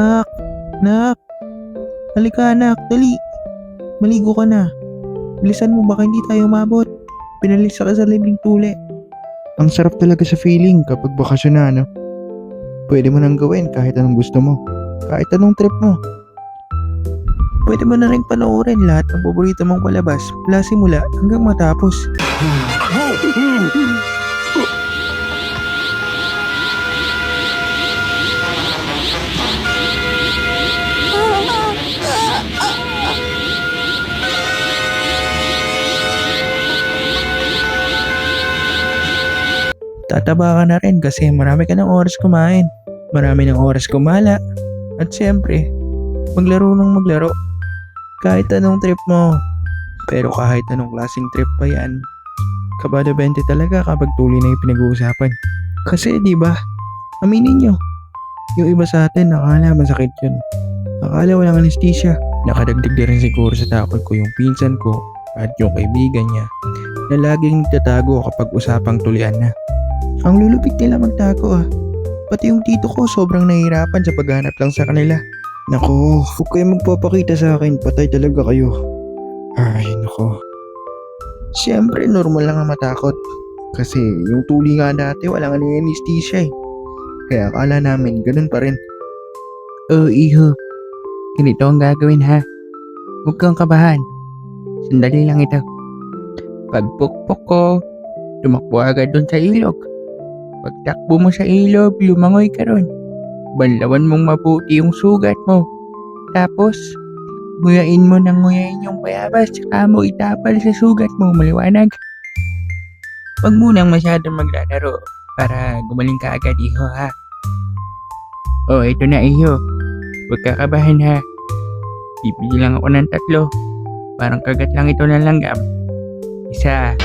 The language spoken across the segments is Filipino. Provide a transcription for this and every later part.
Nak, nak, halika anak, dali. Maligo ka na. Bilisan mo, baka hindi tayo umabot. Pinalis ka sa libreng tuli. Ang sarap talaga sa feeling kapag bakasyon na, no? Pwede mo nang gawin kahit anong gusto mo. Kahit anong trip mo. Pwede mo na rin panoorin lahat ng paborito mong palabas mula simula hanggang matapos. Tataba ka na rin kasi marami ka ng oras kumain. Marami ng oras kumala. At syempre, maglaro ng maglaro. Kahit anong trip mo. Pero kahit anong klaseng trip pa yan, kabado 20 talaga kapag tuloy na yung pinag-uusapan. Kasi di ba, aminin nyo, yung iba sa atin nakala masakit yun. Akala walang anesthesia. Nakadagdag din rin siguro sa takot ko yung pinsan ko at yung kaibigan niya na laging nagtatago kapag usapang tulian na. Ang lulupit nila magtago ah. Pati yung tito ko sobrang nahihirapan sa paghanap lang sa kanila. Nako, huwag kayo magpapakita sa akin, patay talaga kayo. Ay, nako. Siyempre, normal lang ang matakot. Kasi yung tuli nga dati walang anesthesia eh. Kaya akala namin ganun pa rin. Oh, iho. Ganito ang gagawin ha. Huwag kang kabahan. Sandali lang ito. Pagpukpok ko, tumakbo agad dun sa ilog. Pagtakbo mo sa ilog, lumangoy ka ron. Banlawan mong mabuti yung sugat mo. Tapos, nguyain mo ng nguyain yung bayabas, saka mo itapal sa sugat mo, maliwanag. Huwag munang masyadong maglalaro para gumaling ka agad, iho ha. Oh, ito na iho. Huwag kakabahan ha. Bibili lang ako ng 3. Parang kagat lang ito ng langgam. 1.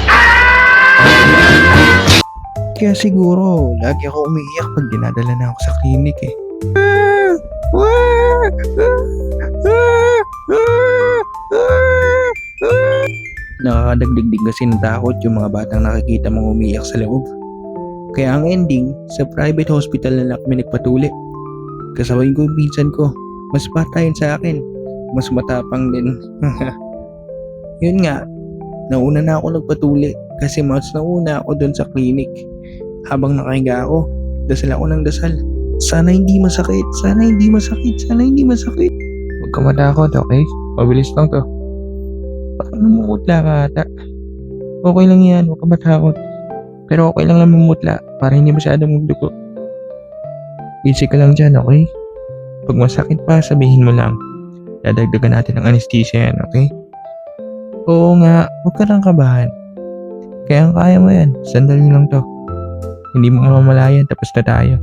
Kaya siguro, lagi ako umiiyak pag dinadala na ako sa klinik eh. Nakakadagdag din kasi ng takot yung mga batang nakikita mong umiiyak sa loob. Kaya ang ending, sa private hospital na lang kami nagpatuli. Kasabay ko yung pinsan ko, mas bata yun sa akin. Mas matapang din. Yun nga, nauna na ako nagpatuli kasi mas nauna ako doon sa klinik. Habang nakahiga ako, dasal ako ng dasal. Sana hindi masakit, sana hindi masakit, sana hindi masakit. Huwag ka matakot, okay? Mabilis lang to. Parang namumutla ka ata. Okay lang yan, huwag ka matakot. Pero okay lang namumutla para hindi masyadong magdugo. Easy ka lang dyan, okay? Pag masakit pa, sabihin mo lang. Dadagdagan natin ng anesthesia yan, okay? Oo nga, huwag ka lang kabahan. Kaya kaya mo yan, sandali lang to. Hindi mo mamalayan, tapos na tayo.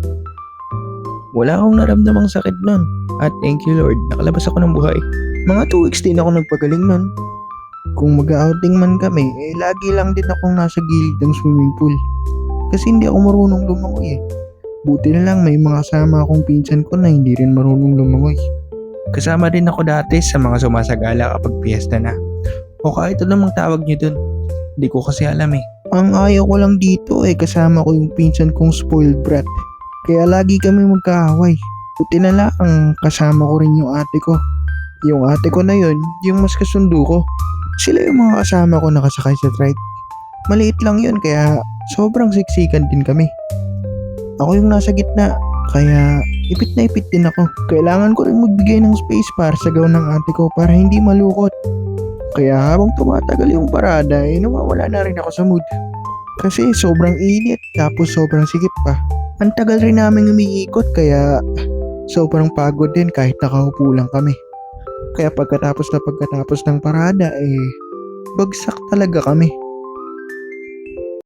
Wala akong naramdamang sakit nun. At thank you Lord, nakalabas ako ng buhay. Mga 2 weeks din ako nagpagaling nun. Kung mag-outing man kami, lagi lang din akong nasa gilid ng swimming pool. Kasi hindi ako marunong lumangoy eh. Buti na lang may mga kasama akong pinsan ko na hindi rin marunong lumangoy. Kasama din ako dati sa mga sumasagala kapag piyesta na. O kahit anong tawag nyo dun. Hindi ko kasi alam eh. Ang ayaw ko lang dito kasama ko yung pinsan kong spoiled brat. Kaya lagi kami magkaaway. Buti na lang kasama ko rin yung ate ko. Yung ate ko na yun, yung mas kasundo ko. Sila yung mga kasama ko nakasakay sa trike. Maliit lang yun kaya sobrang siksikan din kami. Ako yung nasa gitna, kaya ipit na ipit din ako. Kailangan ko rin magbigay ng space para sa gaw ng ate ko para hindi malukot. Kaya habang tumatagal yung parada, nawawala na rin ako sa mood. Kasi sobrang init, tapos sobrang sikip pa. Ang tagal rin namin umiikot, kaya sobrang pagod din kahit nakaupo lang kami. Kaya pagkatapos ng parada, bagsak talaga kami.